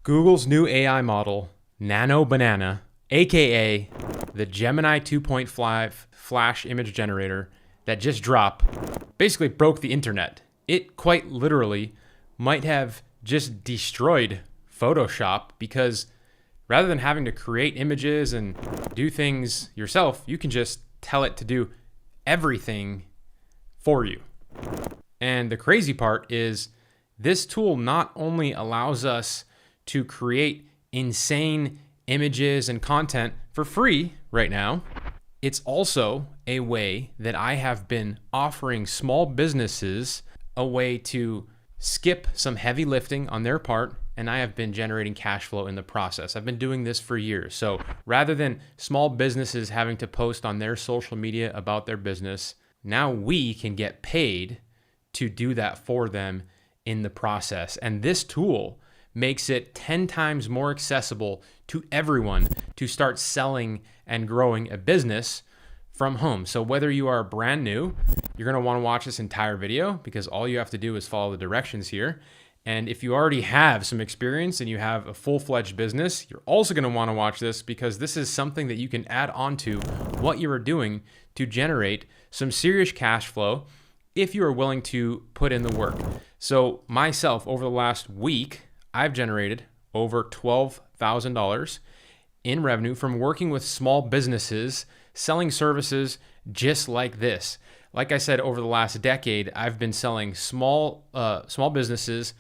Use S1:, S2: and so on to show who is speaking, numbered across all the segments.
S1: Google's new AI model, Nano Banana, aka the Gemini 2.5 Flash image generator that just dropped, basically broke the internet. It quite literally might have just destroyed Photoshop, because rather than having to create images and do things yourself, you can just tell it to do everything for you. And the crazy part is this tool not only allows us to create insane images and content for free right now, it's also a way that I have been offering small businesses a way to skip some heavy lifting on their part, and I have been generating cash flow in the process. I've been doing this for years. So rather than small businesses having to post on their social media about their business, now we can get paid to do that for them in the process. And this tool makes it 10 times more accessible to everyone to start selling and growing a business from home. So whether you are brand new, you're gonna wanna watch this entire video, because all you have to do is follow the directions here. And if you already have some experience and you have a full-fledged business, you're also gonna wanna watch this, because this is something that you can add on to what you are doing to generate some serious cash flow if you are willing to put in the work. So myself, over the last week, I've generated over $12,000 in revenue from working with small businesses, selling services just like this. Like I said, over the last decade, I've been selling small businesses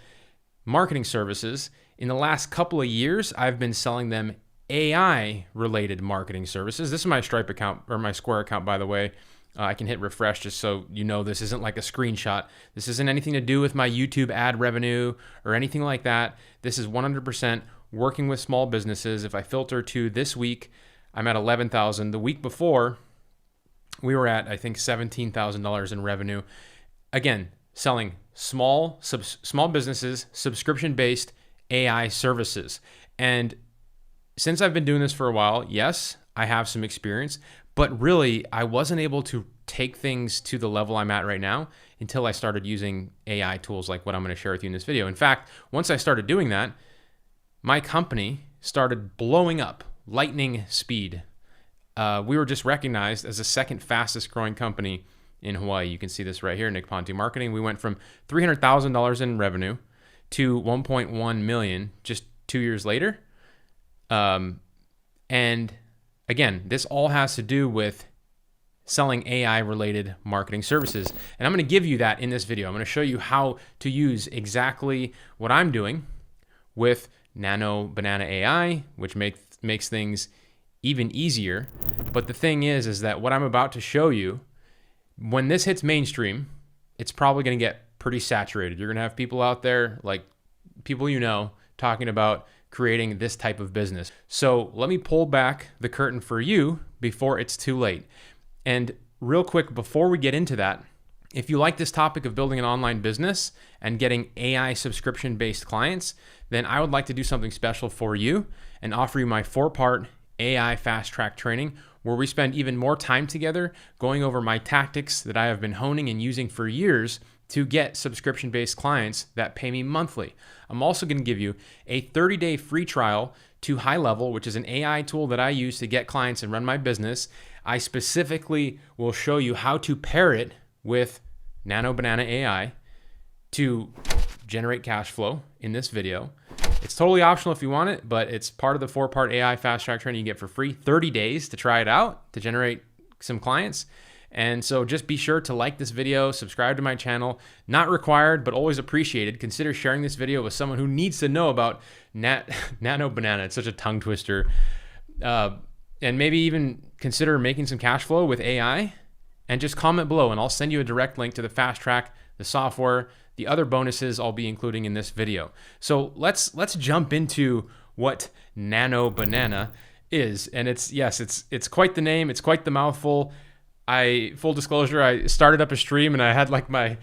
S1: marketing services. In the last couple of years, I've been selling them AI-related marketing services. This is my Stripe account, or my Square account, by the way. I can hit refresh just so you know this isn't like a screenshot. This isn't anything to do with my YouTube ad revenue or anything like that. This is 100% working with small businesses. If I filter to this week, I'm at 11,000. The week before, we were at, I think, $17,000 in revenue. Again, selling small businesses, subscription-based AI services. And since I've been doing this for a while, yes, I have some experience, but really I wasn't able to take things to the level I'm at right now until I started using AI tools like what I'm going to share with you in this video. In fact, once I started doing that, my company started blowing up, lightning speed. We were just recognized as the second fastest growing company in Hawaii. You can see this right here, Nick Ponte Marketing. We went from $300,000 in revenue to 1.1 million just 2 years later. And again, this all has to do with selling AI-related marketing services. And I'm going to give you that in this video. I'm going to show you how to use exactly what I'm doing with Nano Banana AI, which makes things even easier. But the thing is that what I'm about to show you, when this hits mainstream, it's probably going to get pretty saturated. You're going to have people out there, like people you know, talking about creating this type of business. So let me pull back the curtain for you before it's too late. And real quick, before we get into that, if you like this topic of building an online business and getting AI subscription-based clients, then I would like to do something special for you and offer you my 4-part AI fast track training, where we spend even more time together going over my tactics that I have been honing and using for years to get subscription-based clients that pay me monthly. I'm also going to give you a 30-day free trial to HighLevel, which is an AI tool that I use to get clients and run my business. I specifically will show you how to pair it with Nano Banana AI to generate cash flow in this video. It's totally optional if you want it, but it's part of the 4-part AI fast track training you get for free. 30 days to try it out, to generate some clients. And so just be sure to like this video, subscribe to my channel. Not required, but always appreciated. Consider sharing this video with someone who needs to know about Nano Banana. It's such a tongue twister. And maybe even consider making some cash flow with AI, and just comment below and I'll send you a direct link to the fast track, the software, the other bonuses I'll be including in this video. So let's jump into what Nano Banana is. And it's quite the name, it's quite the mouthful. Full disclosure, I started up a stream and I had like my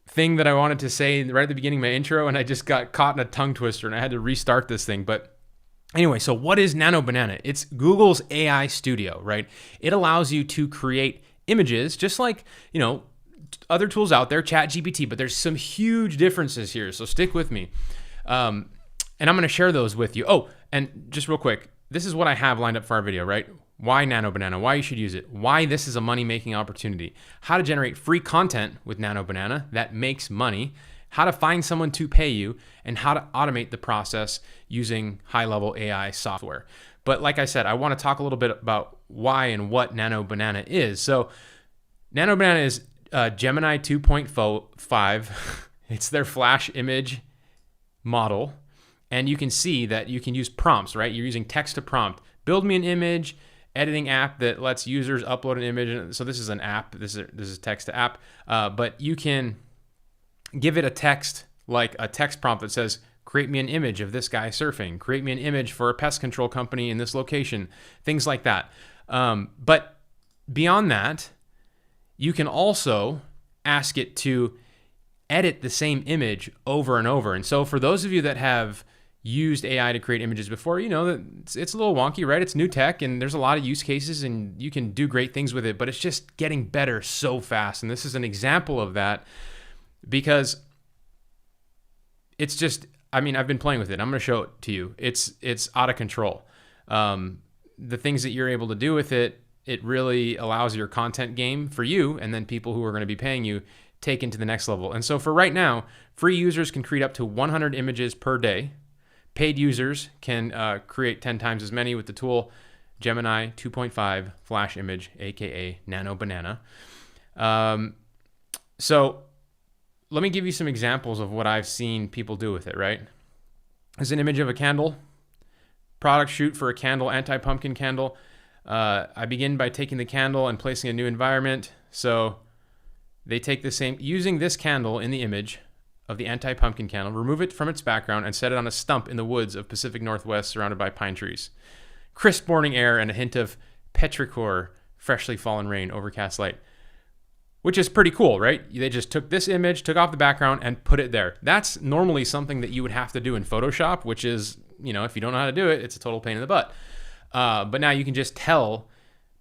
S1: thing that I wanted to say right at the beginning of my intro, and I just got caught in a tongue twister and I had to restart this thing. But anyway, so what is Nano Banana? It's Google's AI studio, right? It allows you to create images just like, you know, other tools out there, ChatGPT, but there's some huge differences here. So stick with me. And I'm going to share those with you. Oh, and just real quick, this is what I have lined up for our video, right? Why Nano Banana, why you should use it, why this is a money-making opportunity, how to generate free content with Nano Banana that makes money, how to find someone to pay you, and how to automate the process using high-level AI software. But like I said, I want to talk a little bit about why and what Nano Banana is. So Nano Banana is Gemini 2.5. It's their flash image model. And you can see that you can use prompts, right? You're using text to prompt. Build me an image, editing app that lets users upload an image. So this is an app. This is text to app. But you can give it a text, like a text prompt that says, create me an image of this guy surfing. Create me an image for a pest control company in this location. Things like that. But beyond that, you can also ask it to edit the same image over and over. And so for those of you that have used AI to create images before, you know that it's a little wonky, right? It's new tech and there's a lot of use cases and you can do great things with it, but it's just getting better so fast. And this is an example of that because it's just, I mean, I've been playing with it. I'm going to show it to you. It's out of control. The things that you're able to do with it, it really allows your content game for you and then people who are going to be paying you taken to the next level. And so for right now, free users can create up to 100 images per day. Paid users can create 10 times as many with the tool Gemini 2.5 Flash Image, aka Nano Banana. So let me give you some examples of what I've seen people do with it, right? There's an image of a candle, product shoot for a candle, anti-pumpkin candle. I begin by taking the candle and placing a new environment. So they take the same, using this candle in the image of the anti-pumpkin candle, remove it from its background and set it on a stump in the woods of Pacific Northwest surrounded by pine trees. Crisp morning air and a hint of petrichor, freshly fallen rain, overcast light. Which is pretty cool, right? They just took this image, took off the background and put it there. That's normally something that you would have to do in Photoshop, which is, you know, if you don't know how to do it, it's a total pain in the butt. But now you can just tell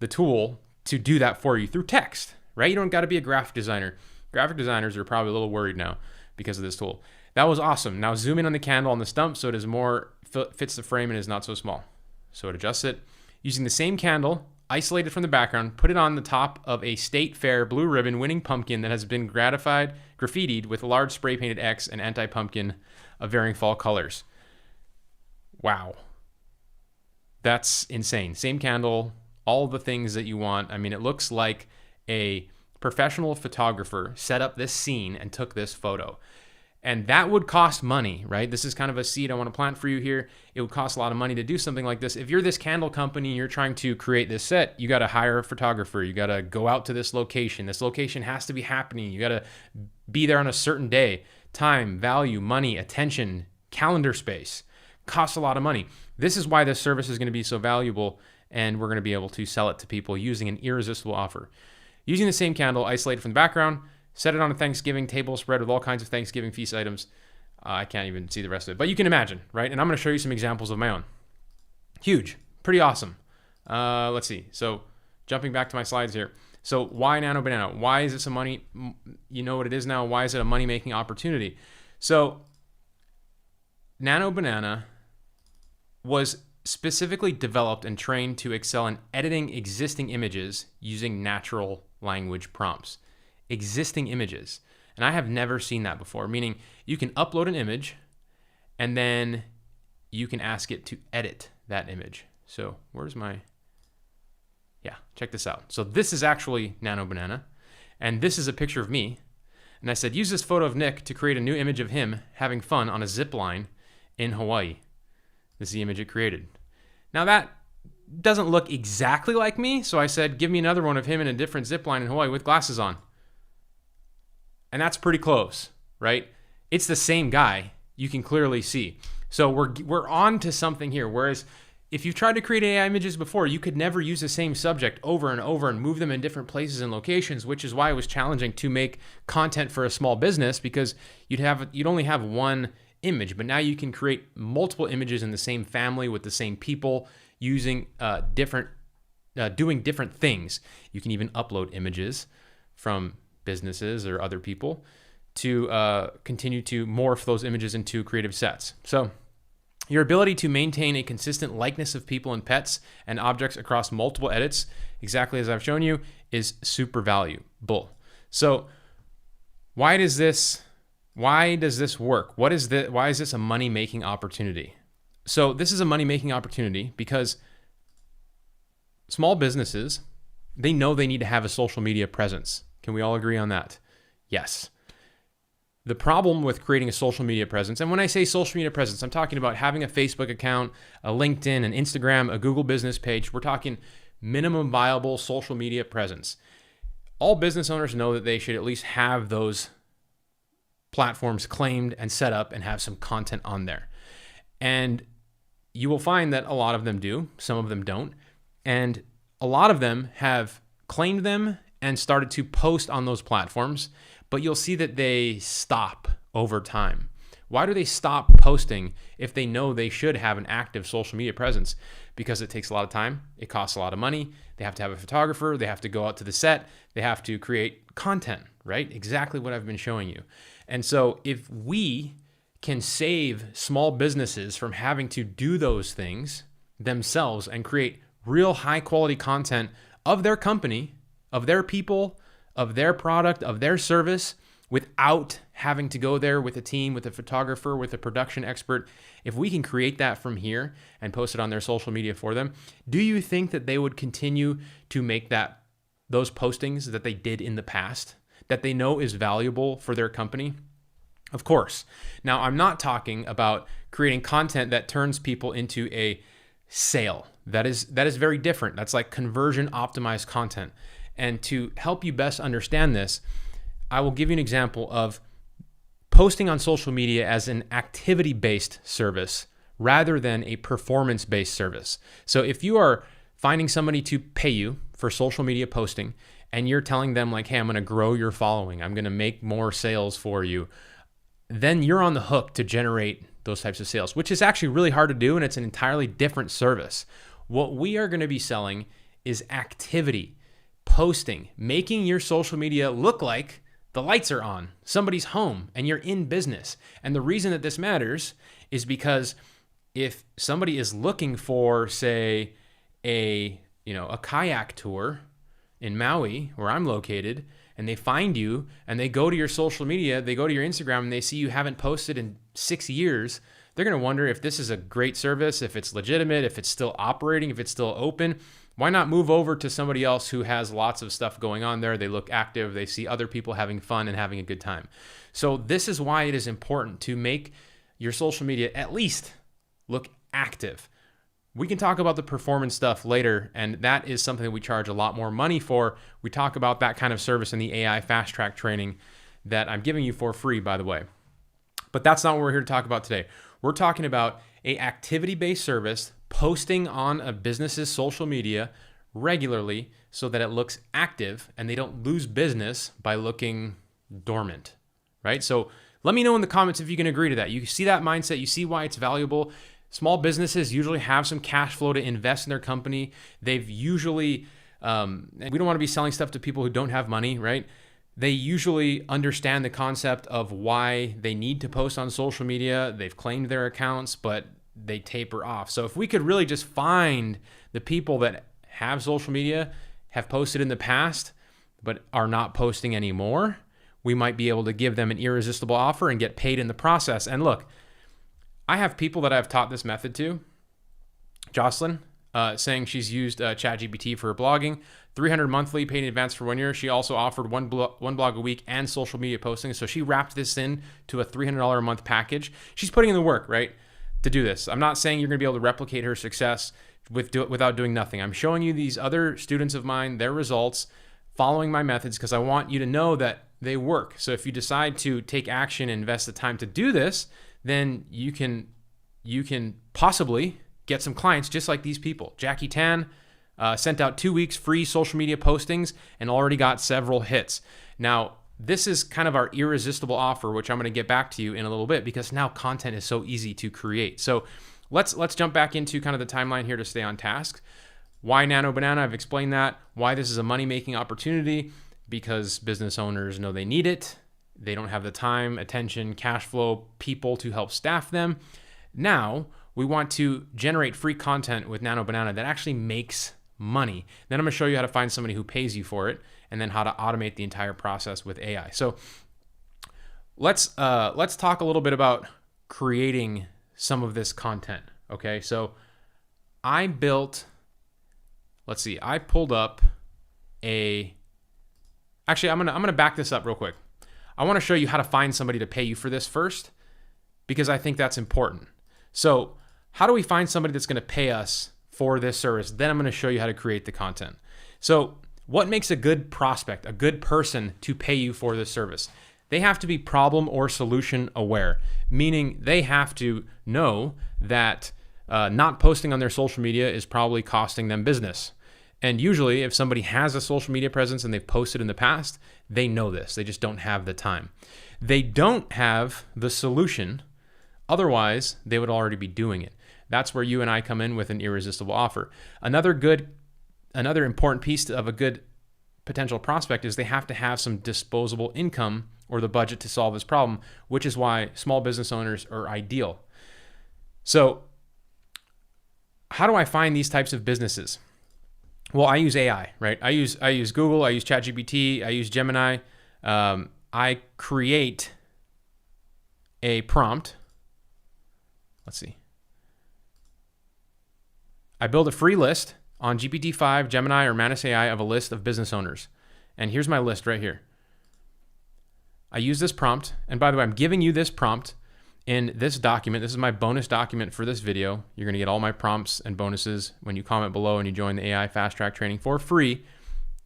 S1: the tool to do that for you through text, right? You don't got to be a graphic designer. Graphic designers are probably a little worried now because of this tool. That was awesome. Now zoom in on the candle on the stump so it is more fits the frame and is not so small. So it adjusts it. Using the same candle, isolate it from the background, put it on the top of a state fair blue ribbon winning pumpkin that has been graffitied with a large spray painted X and anti-pumpkin of varying fall colors. Wow. That's insane. Same candle, all the things that you want. I mean, it looks like a professional photographer set up this scene and took this photo. And that would cost money, right? This is kind of a seed I want to plant for you here. It would cost a lot of money to do something like this. If you're this candle company and you're trying to create this set, you got to hire a photographer. You got to go out to this location. This location has to be happening. You got to be there on a certain day. Time, value, money, attention, calendar space. Costs a lot of money. This is why this service is going to be so valuable, and we're going to be able to sell it to people using an irresistible offer. Using the same candle, isolated from the background, set it on a Thanksgiving table spread with all kinds of Thanksgiving feast items. I can't even see the rest of it, but you can imagine, right? And I'm going to show you some examples of my own. Huge, pretty awesome. Let's see. So jumping back to my slides here. So why Nano Banana? Why is this a money? You know what it is now. Why is it a money-making opportunity? So Nano Banana was specifically developed and trained to excel in editing existing images using natural language prompts. Existing images. And I have never seen that before, meaning you can upload an image and then you can ask it to edit that image. So where's my, yeah, check this out. So this is actually Nano Banana and this is a picture of me. And I said, use this photo of Nick to create a new image of him having fun on a zip line in Hawaii. This is the image it created. Now that doesn't look exactly like me. So I said, give me another one of him in a different zip line in Hawaii with glasses on. And that's pretty close, right? It's the same guy. You can clearly see. So we're on to something here. Whereas if you've tried to create AI images before, you could never use the same subject over and over and move them in different places and locations, which is why it was challenging to make content for a small business because you'd only have one image. But now you can create multiple images in the same family with the same people using doing different things. You can even upload images from businesses or other people to continue to morph those images into creative sets. So Your ability to maintain a consistent likeness of people and pets and objects across multiple edits, exactly as I've shown you, is super valuable. So why does this work? Why is this a money-making opportunity? So this is a money-making opportunity because small businesses, they know they need to have a social media presence. Can we all agree on that? Yes. The problem with creating a social media presence, and when I say social media presence, I'm talking about having a Facebook account, a LinkedIn, an Instagram, a Google business page. We're talking minimum viable social media presence. All business owners know that they should at least have those platforms claimed and set up and have some content on there. And you will find that a lot of them do, some of them don't. And a lot of them have claimed them and started to post on those platforms, but you'll see that they stop over time. Why do they stop posting if they know they should have an active social media presence? Because it takes a lot of time, it costs a lot of money, they have to have a photographer, they have to go out to the set, they have to create content, right? Exactly what I've been showing you. And so if we can save small businesses from having to do those things themselves and create real high quality content of their company, of their people, of their product, of their service, without having to go there with a team, with a photographer, with a production expert, if we can create that from here and post it on their social media for them, do you think that they would continue to make those postings that they did in the past, that they know is valuable for their company? Of course. Now, I'm not talking about creating content that turns people into a sale. That is very different. That's like conversion optimized content. And to help you best understand this, I will give you an example of posting on social media as an activity-based service rather than a performance-based service. So if you are finding somebody to pay you for social media posting and you're telling them like, hey, I'm going to grow your following, I'm going to make more sales for you, then you're on the hook to generate those types of sales, which is actually really hard to do, and it's an entirely different service. What we are going to be selling is activity, posting, making your social media look like the lights are on, somebody's home, and you're in business. And the reason that this matters is because if somebody is looking for, say, a kayak tour in Maui, where I'm located, and they find you and they go to your social media, they go to your Instagram and they see you haven't posted in 6 years, they're going to wonder if this is a great service, if it's legitimate, if it's still operating, if it's still open. Why not move over to somebody else who has lots of stuff going on there? They look active, they see other people having fun and having a good time. So this is why it is important to make your social media at least look active. We can talk about the performance stuff later, and that is something that we charge a lot more money for. We talk about that kind of service in the AI fast track training that I'm giving you for free, by the way. But that's not what we're here to talk about today. We're talking about a activity-based service posting on a business's social media regularly so that it looks active and they don't lose business by looking dormant, right? So let me know in the comments if you can agree to that. You see that mindset, you see why it's valuable. Small businesses usually have some cash flow to invest in their company. They've usually, we don't want to be selling stuff to people who don't have money, right? They usually understand the concept of why they need to post on social media. They've claimed their accounts, but they taper off. So if we could really just find the people that have social media, have posted in the past, but are not posting anymore, we might be able to give them an irresistible offer and get paid in the process. And look, I have people that I've taught this method to. Jocelyn, saying she's used ChatGPT for her blogging, $300 monthly, paid in advance for 1 year. She also offered one blog a week and social media posting. So she wrapped this in to a $300 a month package. She's putting in the work, right, to do this. I'm not saying you're going to be able to replicate her success without doing nothing. I'm showing you these other students of mine, their results, following my methods, because I want you to know that they work. So if you decide to take action and invest the time to do this, then you can possibly get some clients just like these people. Jackie Tan sent out 2 weeks free social media postings and already got several hits. Now, this is kind of our irresistible offer, which I'm going to get back to you in a little bit because now content is so easy to create. So let's jump back into kind of the timeline here to stay on task. Why Nano Banana? I've explained that. Why this is a money-making opportunity? Because business owners know they need it. They don't have the time, attention, cash flow, people to help staff them. Now, we want to generate free content with Nano Banana that actually makes money. Then I'm going to show you how to find somebody who pays you for it, and then how to automate the entire process with AI. So let's talk a little bit about creating some of this content. Okay, so I built, let's see, I pulled up actually I'm gonna back this up real quick. I want to show you how to find somebody to pay you for this first, because I think that's important. So how do we find somebody that's going to pay us for this service? Then I'm going to show you how to create the content. So what makes a good prospect, a good person to pay you for this service? They have to be problem or solution aware, meaning they have to know that not posting on their social media is probably costing them business. And usually if somebody has a social media presence and they've posted in the past, they know this. They just don't have the time. They don't have the solution. Otherwise, they would already be doing it. That's where you and I come in with an irresistible offer. Another important piece of a good potential prospect is they have to have some disposable income or the budget to solve this problem, which is why small business owners are ideal. So how do I find these types of businesses? Well, I use AI, right? I use Google, I use ChatGPT, I use Gemini. I create a prompt. Let's see. I build a free list on GPT-5, Gemini, or Manus AI of a list of business owners. And here's my list right here. I use this prompt. And by the way, I'm giving you this prompt in this document. This is my bonus document for this video. You're going to get all my prompts and bonuses when you comment below and you join the AI Fast Track training for free.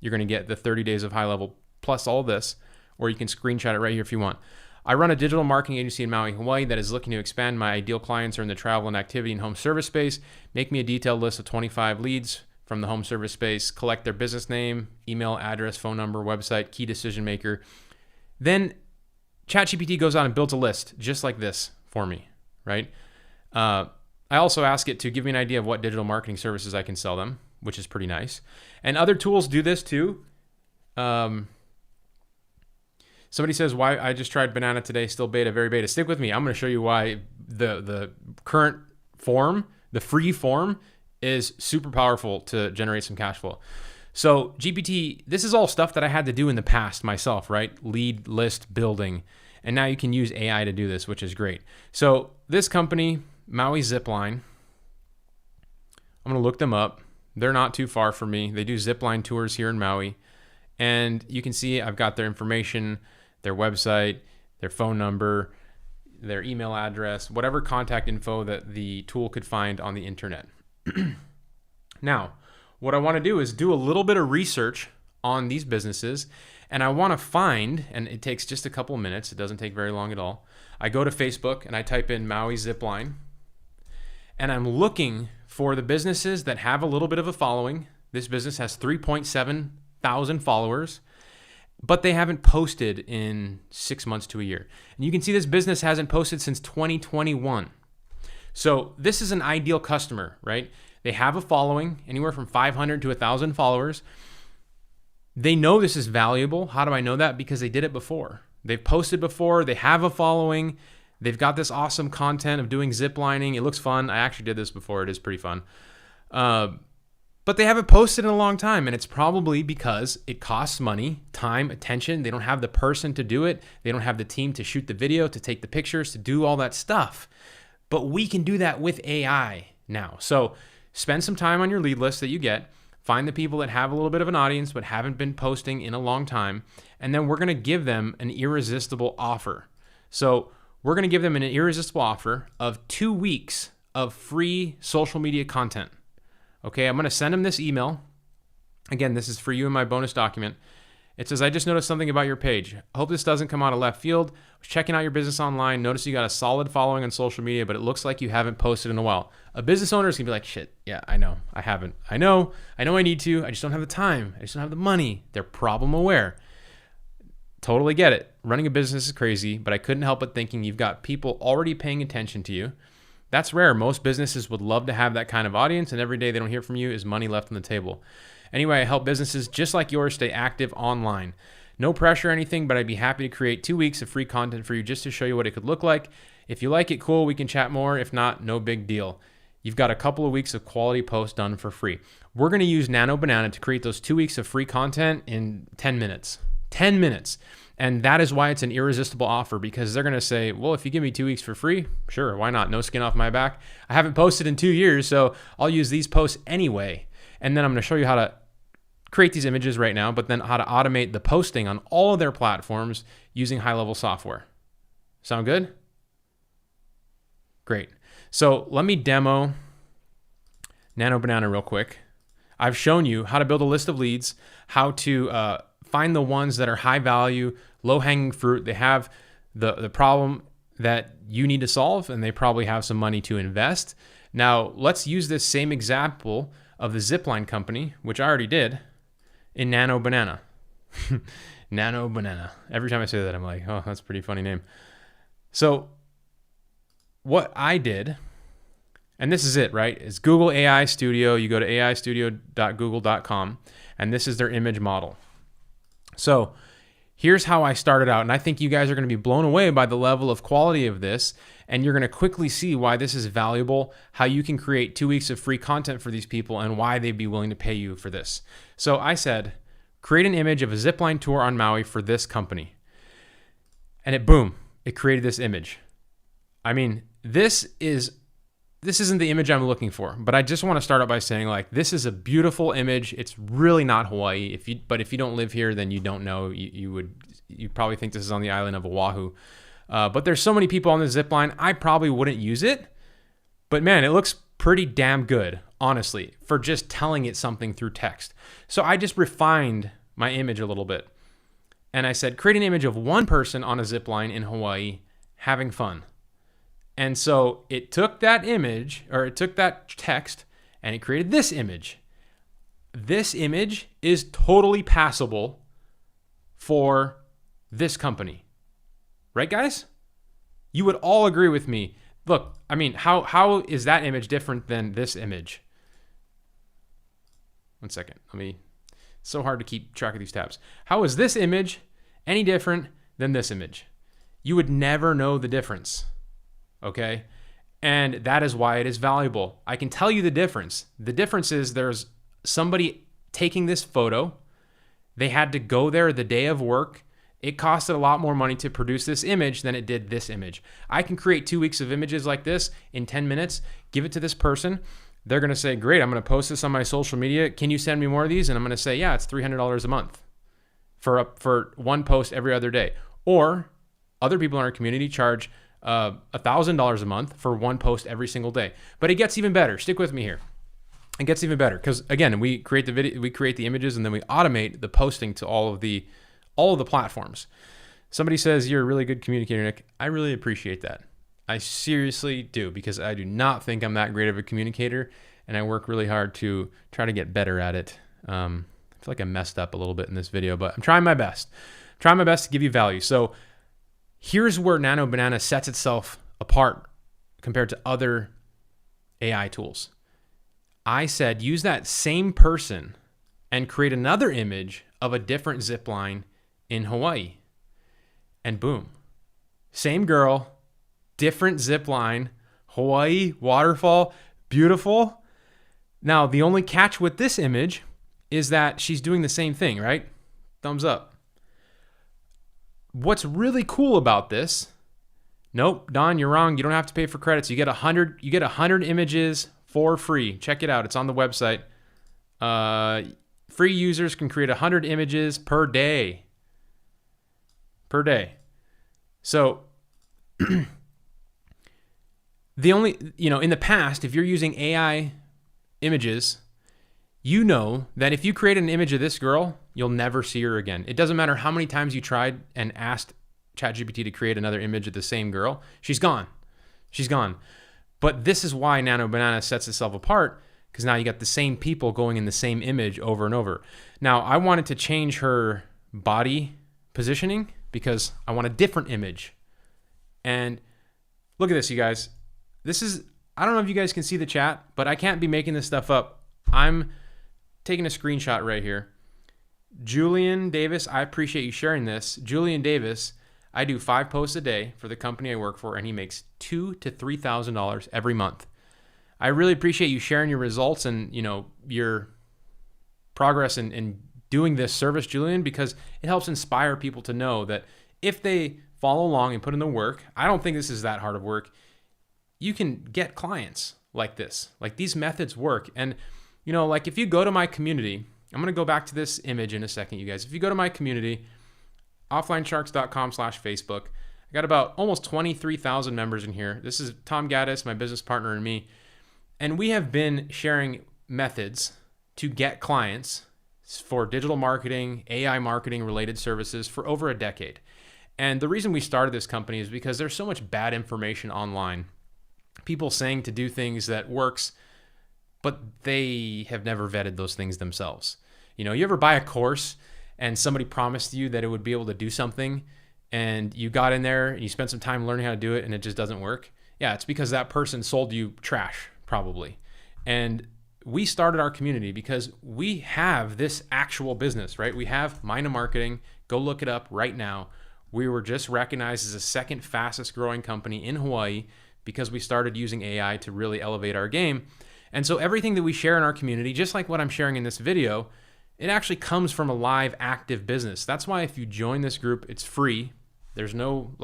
S1: You're going to get the 30 days of high level plus all this, or you can screenshot it right here if you want. I run a digital marketing agency in Maui, Hawaii that is looking to expand. My ideal clients are in the travel and activity and home service space. Make me a detailed list of 25 leads from the home service space. Collect their business name, email, address, phone number, website, key decision maker. Then ChatGPT goes on and builds a list just like this for me, right? I also ask it to give me an idea of what digital marketing services I can sell them, which is pretty nice. And other tools do this too. Somebody says, why I just tried Banana today, still beta, very beta. Stick with me. I'm going to show you why the current form, the free form, is super powerful to generate some cash flow. So GPT, this is all stuff that I had to do in the past myself, right? Lead list building. And now you can use AI to do this, which is great. So this company, Maui Zipline, I'm going to look them up. They're not too far from me. They do zipline tours here in Maui. And you can see I've got their information, their website, their phone number, their email address, whatever contact info that the tool could find on the internet. Now, what I want to do is do a little bit of research on these businesses, and I want to find, and it takes just a couple of minutes, it doesn't take very long at all. I go to Facebook and I type in Maui Zipline, and I'm looking for the businesses that have a little bit of a following. This business has 3.7 thousand followers, but they haven't posted in 6 months to a year. And you can see this business hasn't posted since 2021. So this is an ideal customer, right? They have a following, anywhere from 500 to 1,000 followers. They know this is valuable. How do I know that? Because they did it before. They've posted before. They have a following. They've got this awesome content of doing zip lining. It looks fun. I actually did this before. It is pretty fun. But they haven't posted in a long time, and it's probably because it costs money, time, attention. They don't have the person to do it. They don't have the team to shoot the video, to take the pictures, to do all that stuff. But we can do that with AI now. So spend some time on your lead list that you get. Find the people that have a little bit of an audience but haven't been posting in a long time, and then we're going to give them an irresistible offer. So we're going to give them an irresistible offer of 2 weeks of free social media content. Okay, I'm going to send them this email. Again, this is for you in my bonus document. It says, I just noticed something about your page. I hope this doesn't come out of left field. I was checking out your business online. Noticed you got a solid following on social media, but it looks like you haven't posted in a while. A business owner is going to be like, shit, yeah, I know. I haven't. I know I need to. I just don't have the time. I just don't have the money. They're problem aware. Totally get it. Running a business is crazy, but I couldn't help but thinking you've got people already paying attention to you. That's rare. Most businesses would love to have that kind of audience, and every day they don't hear from you is money left on the table. Anyway, I help businesses just like yours stay active online. No pressure or anything, but I'd be happy to create 2 weeks of free content for you just to show you what it could look like If you like it, cool, we can chat more. If not, no big deal. You've got a couple of weeks of quality posts done for free. We're going to use Nano Banana to create those 2 weeks of free content in 10 minutes. 10 minutes. And that is why it's an irresistible offer, because they're going to say, well, if you give me 2 weeks for free, sure, why not? No skin off my back. I haven't posted in 2 years, so I'll use these posts anyway. And then I'm going to show you how to create these images right now, but then how to automate the posting on all of their platforms using high-level software. Sound good? Great. So let me demo Nano Banana real quick. I've shown you how to build a list of leads, how to find the ones that are high value, low hanging fruit. They have the problem that you need to solve, and they probably have some money to invest. Now let's use this same example of the zipline company, which I already did, in Nano Banana. Nano Banana. Every time I say that, I'm like, oh, that's a pretty funny name. So what I did, and this is it, right? It's Google AI Studio. You go to aistudio.google.com, and this is their image model. So here's how I started out, and I think you guys are going to be blown away by the level of quality of this, and you're going to quickly see why this is valuable, how you can create 2 weeks of free content for these people, and why they'd be willing to pay you for this. So I said, create an image of a zipline tour on Maui for this company. And boom, it created this image. I mean, this isn't the image I'm looking for, but I just want to start out by saying, like, this is a beautiful image. It's really not Hawaii. But if you don't live here, then you don't know. You probably think this is on the island of Oahu. But there's so many people on the zip line, I probably wouldn't use it. But man, it looks pretty damn good, honestly, for just telling it something through text. So I just refined my image a little bit. And I said, create an image of one person on a zip line in Hawaii having fun. And so it took that image, or it took that text, and it created this image. This image is totally passable for this company. Right, guys? You would all agree with me. Look, I mean, how is that image different than this image? One second. It's so hard to keep track of these tabs. How is this image any different than this image? You would never know the difference. Okay? And that is why it is valuable. I can tell you the difference. The difference is there's somebody taking this photo. They had to go there the day of work. It costed a lot more money to produce this image than it did this image. I can create 2 weeks of images like this in 10 minutes, give it to this person. They're going to say, great, I'm going to post this on my social media. Can you send me more of these? And I'm going to say, yeah, it's $300 a month for one post every other day. Or other people in our community charge $1,000 a month for one post every single day. But it gets even better. Stick with me here. It gets even better because, again, we create the video, we create the images, and then we automate the posting to all of the platforms. Somebody says you're a really good communicator, Nick. I really appreciate that. I seriously do, because I do not think I'm that great of a communicator, and I work really hard to try to get better at it. I feel like I messed up a little bit in this video, but I'm trying my best. Trying my best to give you value. So here's where Nano Banana sets itself apart compared to other AI tools. I said, use that same person and create another image of a different zip line in Hawaii. And boom, same girl, different zip line, Hawaii, waterfall, beautiful. Now, the only catch with this image is that she's doing the same thing, right? Thumbs up. What's really cool about this, nope, Don, you're wrong. You don't have to pay for credits. You get 100 images for free. Check it out. It's on the website. Free users can create 100 images per day. Per day. So the only, in the past, if you're using AI images, you know that if you create an image of this girl, you'll never see her again. It doesn't matter how many times you tried and asked ChatGPT to create another image of the same girl. She's gone. She's gone. But this is why Nano Banana sets itself apart, because now you got the same people going in the same image over and over. Now, I wanted to change her body positioning because I want a different image. And look at this, you guys. This is, I don't know if you guys can see the chat, but I can't be making this stuff up. I'm taking a screenshot right here. Julian Davis, I appreciate you sharing this. Julian Davis, I do 5 posts a day for the company I work for, and he makes $2,000 to $3,000 every month. I really appreciate you sharing your results and your progress in doing this service, Julian, because it helps inspire people to know that if they follow along and put in the work, I don't think this is that hard of work. You can get clients like this. Like, these methods work. And like, if you go to my community, I'm going to go back to this image in a second, you guys. If you go to my community, offlinesharks.com/Facebook, I got about almost 23,000 members in here. This is Tom Gaddis, my business partner, and me. And we have been sharing methods to get clients for digital marketing, AI marketing related services for over a decade. And the reason we started this company is because there's so much bad information online. People saying to do things that works, but they have never vetted those things themselves. You ever buy a course and somebody promised you that it would be able to do something, and you got in there and you spent some time learning how to do it and it just doesn't work? Yeah, it's because that person sold you trash, probably. And we started our community because we have this actual business, right? We have Nano Marketing. Go look it up right now. We were just recognized as the second fastest growing company in Hawaii because we started using AI to really elevate our game. And so everything that we share in our community, just like what I'm sharing in this video, it actually comes from a live, active business. That's why if you join this group, it's free. There's no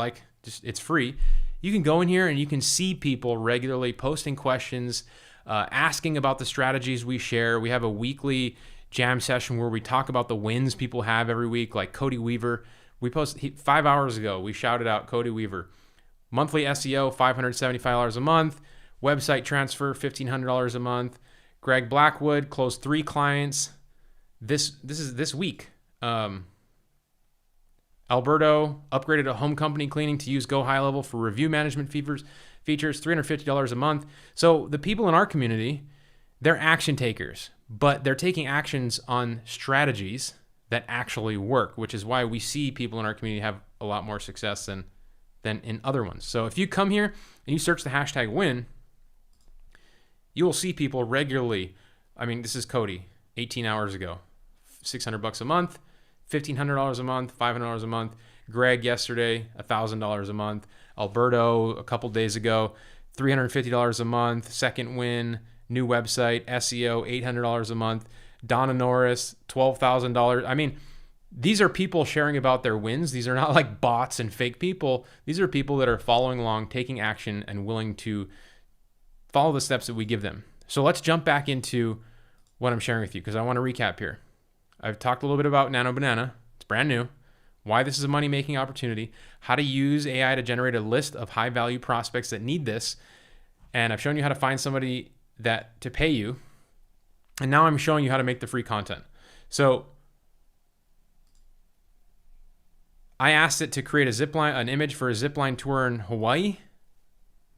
S1: it's free. You can go in here and you can see people regularly posting questions, asking about the strategies we share. We have a weekly jam session where we talk about the wins people have every week, like Cody Weaver. We posted 5 hours ago, we shouted out Cody Weaver. Monthly SEO, $575 a month. Website transfer, $1,500 a month. Greg Blackwood closed 3 clients this week. Alberto upgraded a home company cleaning to use Go HighLevel for review management features, $350 a month. So the people in our community, they're action takers, but they're taking actions on strategies that actually work, which is why we see people in our community have a lot more success than in other ones. So if you come here and you search the hashtag win, you will see people regularly. I mean, this is Cody, 18 hours ago, $600 a month, $1,500 a month, $500 a month. Greg yesterday, $1,000 a month. Alberto a couple days ago, $350 a month. Second win, new website, SEO, $800 a month. Donna Norris, $12,000. I mean, these are people sharing about their wins. These are not like bots and fake people. These are people that are following along, taking action, and willing to follow the steps that we give them. So let's jump back into what I'm sharing with you, because I want to recap here. I've talked a little bit about Nano Banana. It's brand new. Why this is a money-making opportunity. How to use AI to generate a list of high-value prospects that need this. And I've shown you how to find somebody to pay you. And now I'm showing you how to make the free content. So I asked it to create an image for a zipline tour in Hawaii.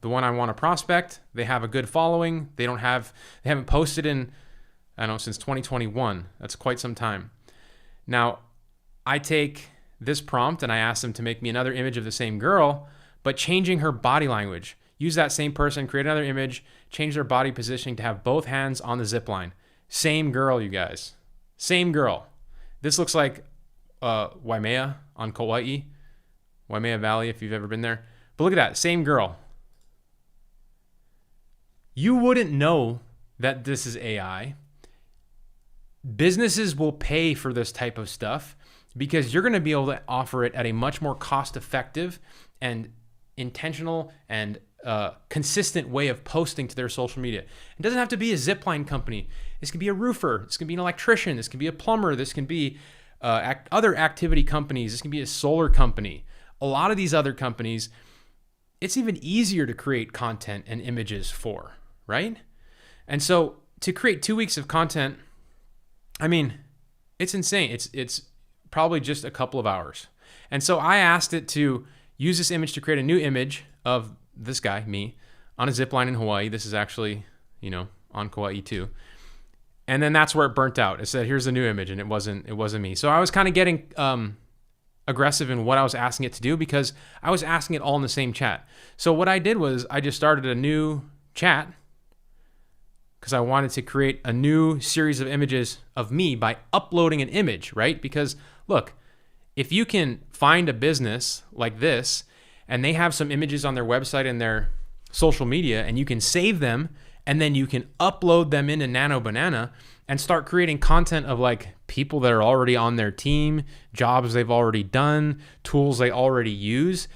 S1: The one I want to prospect. They have a good following. They haven't posted in, since 2021. That's quite some time. Now, I take this prompt and I ask them to make me another image of the same girl, but changing her body language. Use that same person, create another image, change their body positioning to have both hands on the zip line. Same girl, you guys. Same girl. This looks like Waimea on Kauai. Waimea Valley, if you've ever been there. But look at that, same girl. You wouldn't know that this is AI. Businesses will pay for this type of stuff because you're going to be able to offer it at a much more cost-effective and intentional and consistent way of posting to their social media. It doesn't have to be a zipline company. This could be a roofer. This could be an electrician. This could be a plumber. This can be other activity companies. This can be a solar company. A lot of these other companies, it's even easier to create content and images for, right? And so to create 2 weeks of content, I mean, it's insane. It's probably just a couple of hours. And so I asked it to use this image to create a new image of this guy, me, on a zip line in Hawaii. This is actually, on Kauai too. And then that's where it burnt out. It said, here's a new image, and it wasn't me. So I was kind of getting aggressive in what I was asking it to do because I was asking it all in the same chat. So what I did was I just started a new chat because I wanted to create a new series of images of me by uploading an image, right? Because look, if you can find a business like this and they have some images on their website and their social media, and you can save them and then you can upload them into Nano Banana and start creating content of like people that are already on their team, jobs they've already done, tools they already use.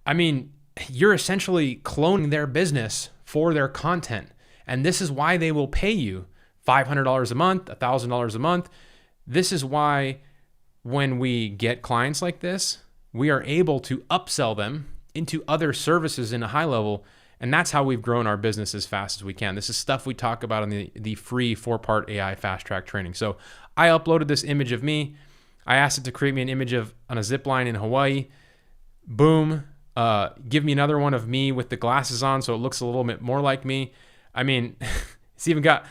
S1: I mean, you're essentially cloning their business for their content. And this is why they will pay you $500 a month, $1,000 a month. This is why when we get clients like this, we are able to upsell them into other services in a HighLevel. And that's how we've grown our business as fast as we can. This is stuff we talk about in the free 4-part AI fast track training. So I uploaded this image of me. I asked it to create me an image of on a zip line in Hawaii. Boom. Give me another one of me with the glasses on so it looks a little bit more like me. I mean, it's even got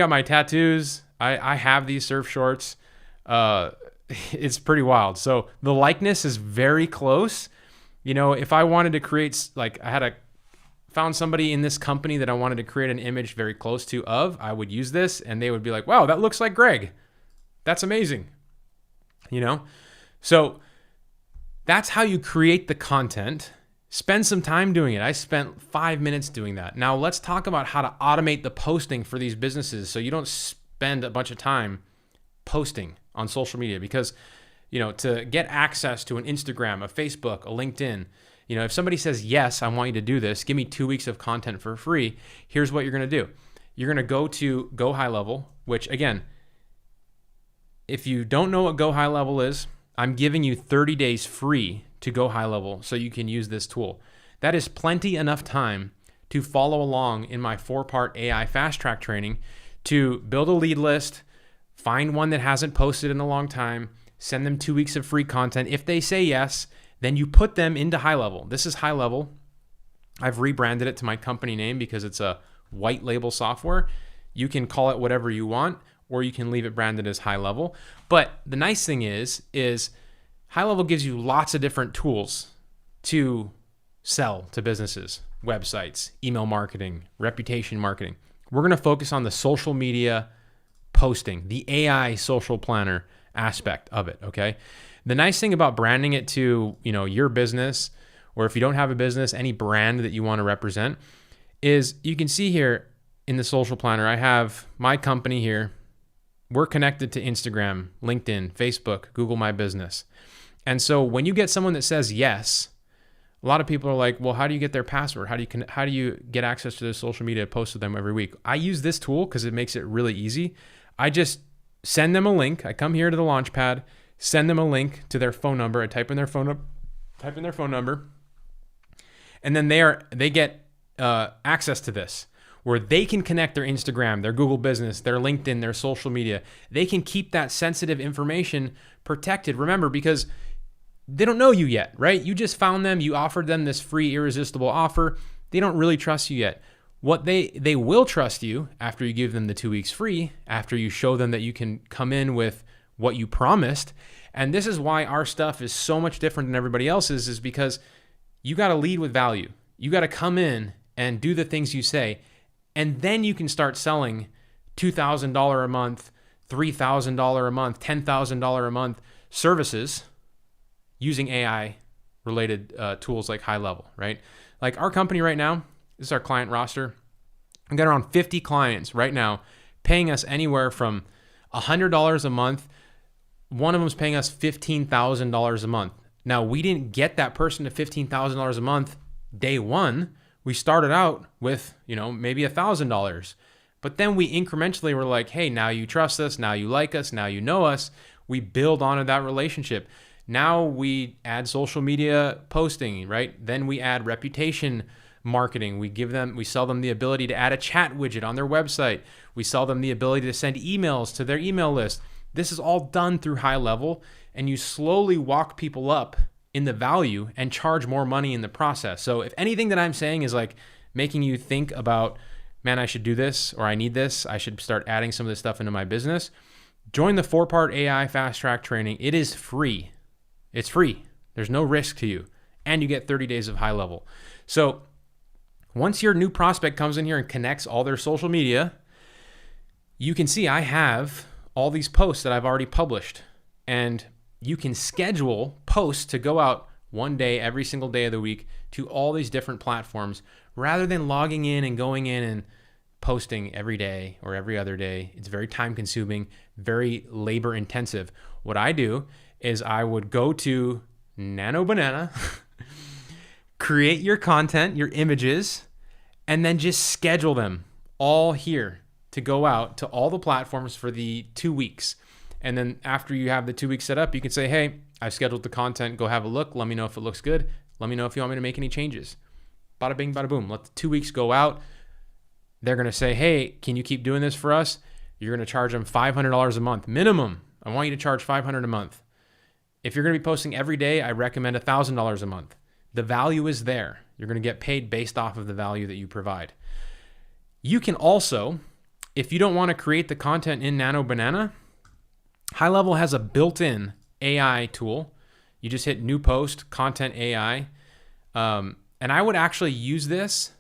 S1: my tattoos. I have these surf shorts. It's pretty wild. So the likeness is very close. You know, if I wanted to create, like found somebody in this company that I wanted to create an image very close to I would use this and they would be like, wow, that looks like Greg. That's amazing. You know? So that's how you create the content. Spend some time doing it. I spent 5 minutes doing that. Now let's talk about how to automate the posting for these businesses so you don't spend a bunch of time posting on social media, because, you know, to get access to an Instagram, a Facebook, a LinkedIn, you know, if somebody says, yes, I want you to do this, give me 2 weeks of content for free, here's what you're going to do. You're going to go to Go HighLevel, which again, if you don't know what Go HighLevel is, I'm giving you 30 days free to Go HighLevel so you can use this tool. That is plenty enough time to follow along in my 4-part AI fast track training to build a lead list, find one that hasn't posted in a long time, send them 2 weeks of free content. If they say yes, then you put them into HighLevel. This is HighLevel. I've rebranded it to my company name because it's a white label software. You can call it whatever you want, or you can leave it branded as HighLevel. But the nice thing is HighLevel gives you lots of different tools to sell to businesses, websites, email marketing, reputation marketing. We're going to focus on the social media posting, the AI social planner aspect of it, okay? The nice thing about branding it to, you know, your business, or if you don't have a business, any brand that you want to represent, is you can see here in the social planner, I have my company here. We're connected to Instagram, LinkedIn, Facebook, Google My Business. And so when you get someone that says yes, a lot of people are like, well, how do you get their password? How do you get access to their social media, post with them every week? I use this tool because it makes it really easy. I just send them a link. I come here to the Launchpad, send them a link to their phone number. I type in their phone number, and then they get access to this, where they can connect their Instagram, their Google Business, their LinkedIn, their social media. They can keep that sensitive information protected. Remember, because they don't know you yet, right? You just found them. You offered them this free irresistible offer. They don't really trust you yet. What they will trust you after you give them the 2 weeks free, after you show them that you can come in with what you promised. And this is why our stuff is so much different than everybody else's, is because you got to lead with value. You got to come in and do the things you say. And then you can start selling $2,000 a month, $3,000 a month, $10,000 a month services using AI related tools like HighLevel, right? Like our company right now, this is our client roster. I've got around 50 clients right now paying us anywhere from $100 a month. One of them is paying us $15,000 a month. Now, we didn't get that person to $15,000 a month day one. We started out with, maybe $1,000. But then we incrementally were like, hey, now you trust us, now you like us, now you know us. We build onto that relationship. Now we add social media posting, right? Then we add reputation marketing. We sell them the ability to add a chat widget on their website. We sell them the ability to send emails to their email list. This is all done through HighLevel, and you slowly walk people up in the value and charge more money in the process. So if anything that I'm saying is like making you think about, man, I should do this, or I need this, I should start adding some of this stuff into my business, join the 4-part AI fast track training. It is free. It's free. There's no risk to you. And you get 30 days of HighLevel. So once your new prospect comes in here and connects all their social media, you can see I have all these posts that I've already published. And you can schedule posts to go out one day, every single day of the week to all these different platforms rather than logging in and going in and posting every day or every other day. It's very time consuming, very labor intensive. What I do is I would go to Nano Banana, create your content, your images, and then just schedule them all here to go out to all the platforms for the 2 weeks. And then after you have the 2 weeks set up, you can say, hey, I've scheduled the content. Go have a look. Let me know if it looks good. Let me know if you want me to make any changes. Bada bing, bada boom. Let the 2 weeks go out. They're going to say, hey, can you keep doing this for us? You're going to charge them $500 a month minimum. I want you to charge $500 a month. If you're going to be posting every day, I recommend $1,000 a month. The value is there. You're going to get paid based off of the value that you provide. You can also, if you don't want to create the content in Nano Banana, HighLevel has a built-in AI tool. You just hit new post, content AI. And I would actually use this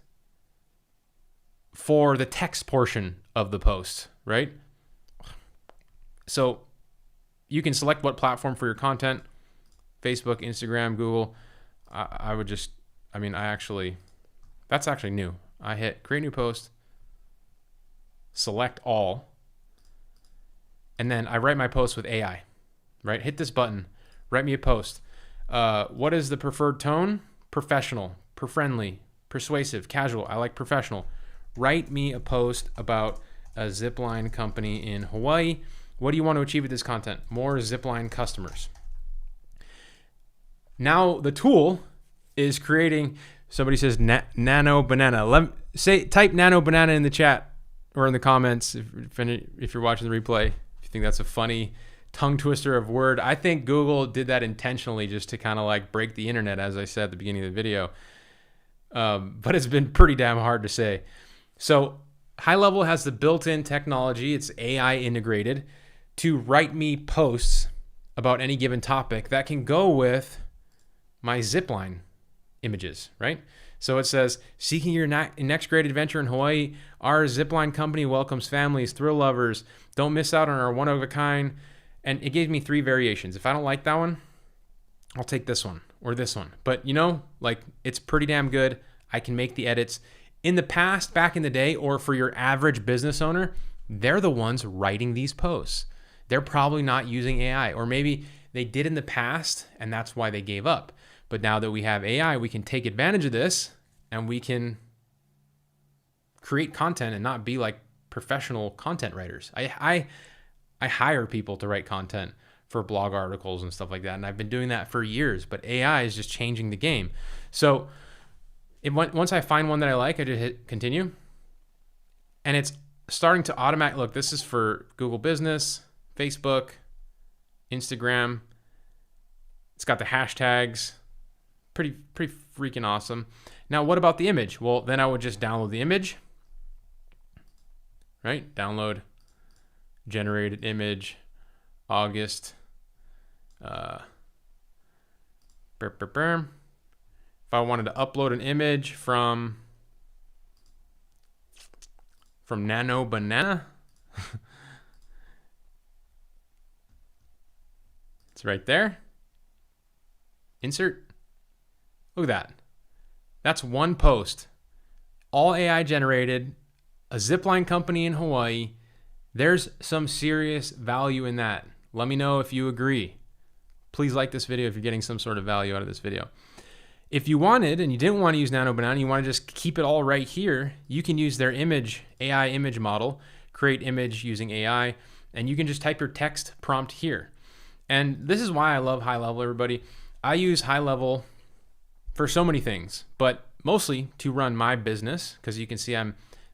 S1: for the text portion of the post, right? So you can select what platform for your content, Facebook, Instagram, Google. That's actually new. I hit create new post, select all, and then I write my post with AI, right? Hit this button, write me a post. What is the preferred tone? Professional, friendly, persuasive, casual. I like professional. Write me a post about a zipline company in Hawaii. What do you want to achieve with this content? More zipline customers. Now the tool is creating, somebody says Nano Banana. Type Nano Banana in the chat or in the comments if you're watching the replay. If you think that's a funny tongue twister of word. I think Google did that intentionally just to kind of like break the internet, as I said at the beginning of the video. But it's been pretty damn hard to say. So HighLevel has the built-in technology, it's AI integrated, to write me posts about any given topic that can go with my zipline images, right? So it says, seeking your next great adventure in Hawaii, our zipline company welcomes families, thrill lovers. Don't miss out on our one-of-a-kind. And it gave me 3 variations. If I don't like that one, I'll take this one or this one. But it's pretty damn good. I can make the edits. In the past, back in the day, or for your average business owner, they're the ones writing these posts. They're probably not using AI, or maybe they did in the past and that's why they gave up. But now that we have AI, we can take advantage of this and we can create content and not be like professional content writers. I hire people to write content for blog articles and stuff like that. And I've been doing that for years, but AI is just changing the game. So once I find one that I like, I just hit continue. And it's starting to automatic. Look, this is for Google Business, Facebook, Instagram. It's got the hashtags. Pretty freaking awesome. Now, what about the image? Well, then I would just download the image, right? Download generated image, August. If I wanted to upload an image from Nano Banana, it's right there. Insert. Look at that. That's one post. All AI generated, a zipline company in Hawaii. There's some serious value in that. Let me know if you agree. Please like this video if you're getting some sort of value out of this video. If you wanted, and you didn't want to use Nano Banana, you want to just keep it all right here, you can use their AI image model, create image using AI, and you can just type your text prompt here. And this is why I love HighLevel, everybody. I use HighLevel for so many things, but mostly to run my business, because you can see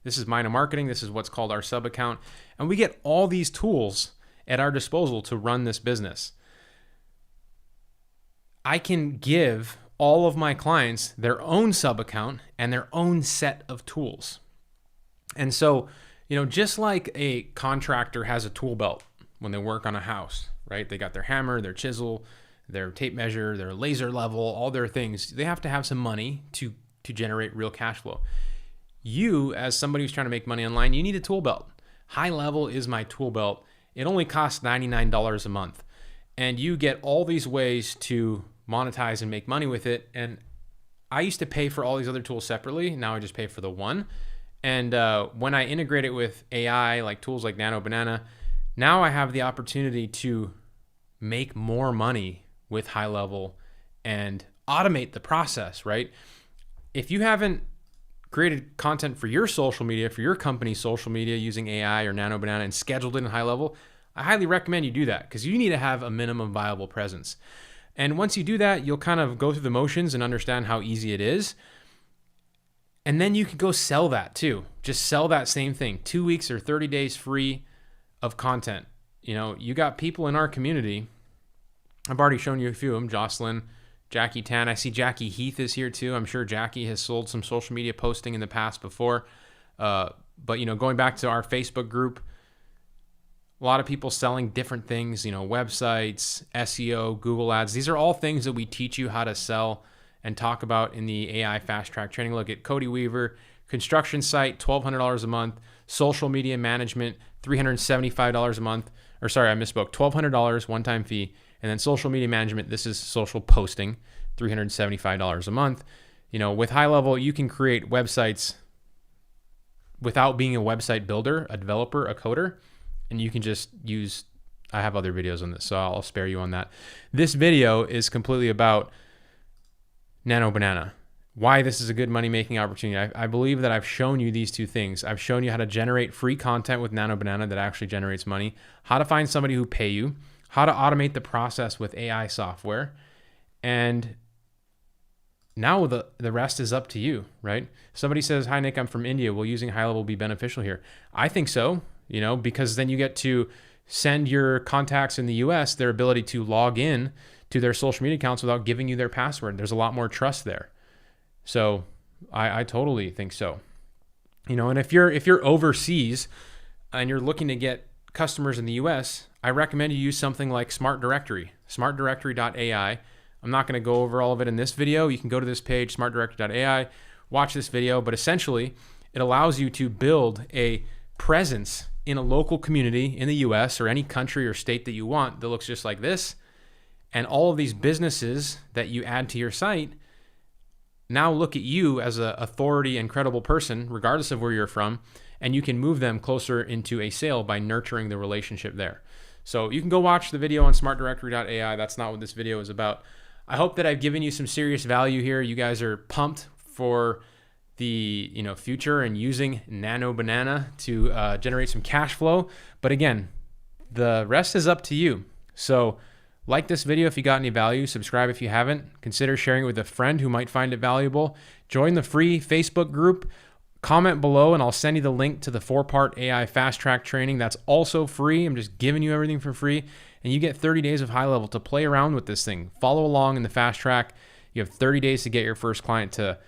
S1: this is Nano Marketing, this is what's called our sub account, and we get all these tools at our disposal to run this business. I can give all of my clients their own sub account and their own set of tools. And so, just like a contractor has a tool belt when they work on a house, right? They got their hammer, their chisel, their tape measure, their laser level, all their things. They have to have some money to generate real cash flow. You, as somebody who's trying to make money online, you need a tool belt. HighLevel is my tool belt. It only costs $99 a month. and you get all these ways to monetize and make money with it. And I used to pay for all these other tools separately. Now I just pay for the one. And when I integrate it with AI, like tools like Nano Banana, now I have the opportunity to make more money with HighLevel and automate the process, right? If you haven't created content for your social media, for your company's social media using AI or Nano Banana and scheduled it in HighLevel, I highly recommend you do that because you need to have a minimum viable presence. And once you do that, you'll kind of go through the motions and understand how easy it is. And then you can go sell that too. Just sell that same thing, 2 weeks or 30 days free of content. You know, you got people in our community. I've already shown you a few of them, Jocelyn, Jackie Tan. I see Jackie Heath is here too. I'm sure Jackie has sold some social media posting in the past before. But, you know, going back to our Facebook group, a lot of people selling different things, you know, websites, SEO, Google ads. These are all things that we teach you how to sell and talk about in the AI fast track training. Look at Cody Weaver, construction site, $1,200 a month, social media management, $375 a month. Or sorry, I misspoke, $1,200 one-time fee. And then social media management, this is social posting, $375 a month. You know, with HighLevel, you can create websites without being a website builder, a developer, a coder, and you can just use, I have other videos on this, so I'll spare you on that. This video is completely about Nano Banana, why this is a good money-making opportunity. I believe that I've shown you these two things. I've shown you how to generate free content with Nano Banana that actually generates money, how to find somebody who pay you, how to automate the process with AI software, and now the rest is up to you, right? Somebody says, "Hi Nick, I'm from India. Will using HighLevel be beneficial here?" I think so, you know, because then you get to send your contacts in the US their ability to log in to their social media accounts without giving you their password. There's a lot more trust there. So I totally think so. You know, and if you're overseas and you're looking to get customers in the US, I recommend you use something like Smart Directory, smartdirectory.ai. I'm not going to go over all of it in this video. You can go to this page, smartdirectory.ai, watch this video, but essentially it allows you to build a presence in a local community in the US or any country or state that you want that looks just like this. And all of these businesses that you add to your site now look at you as an authority and credible person, regardless of where you're from, and you can move them closer into a sale by nurturing the relationship there. So you can go watch the video on smartdirectory.ai. That's not what this video is about. I hope that I've given you some serious value here. You guys are pumped for the future and using Nano Banana to generate some cash flow. But again, the rest is up to you. So like this video if you got any value, subscribe if you haven't, consider sharing it with a friend who might find it valuable, join the free Facebook group, comment below and I'll send you the link to the 4-part AI fast track training. That's also free. I'm just giving you everything for free. And you get 30 days of HighLevel to play around with this thing. Follow along in the fast track. You have 30 days to get your first client to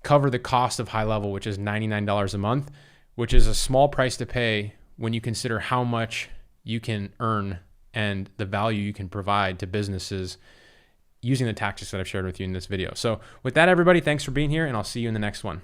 S1: cover the cost of HighLevel, which is $99 a month, which is a small price to pay when you consider how much you can earn and the value you can provide to businesses using the tactics that I've shared with you in this video. So with that, everybody, thanks for being here, and I'll see you in the next one.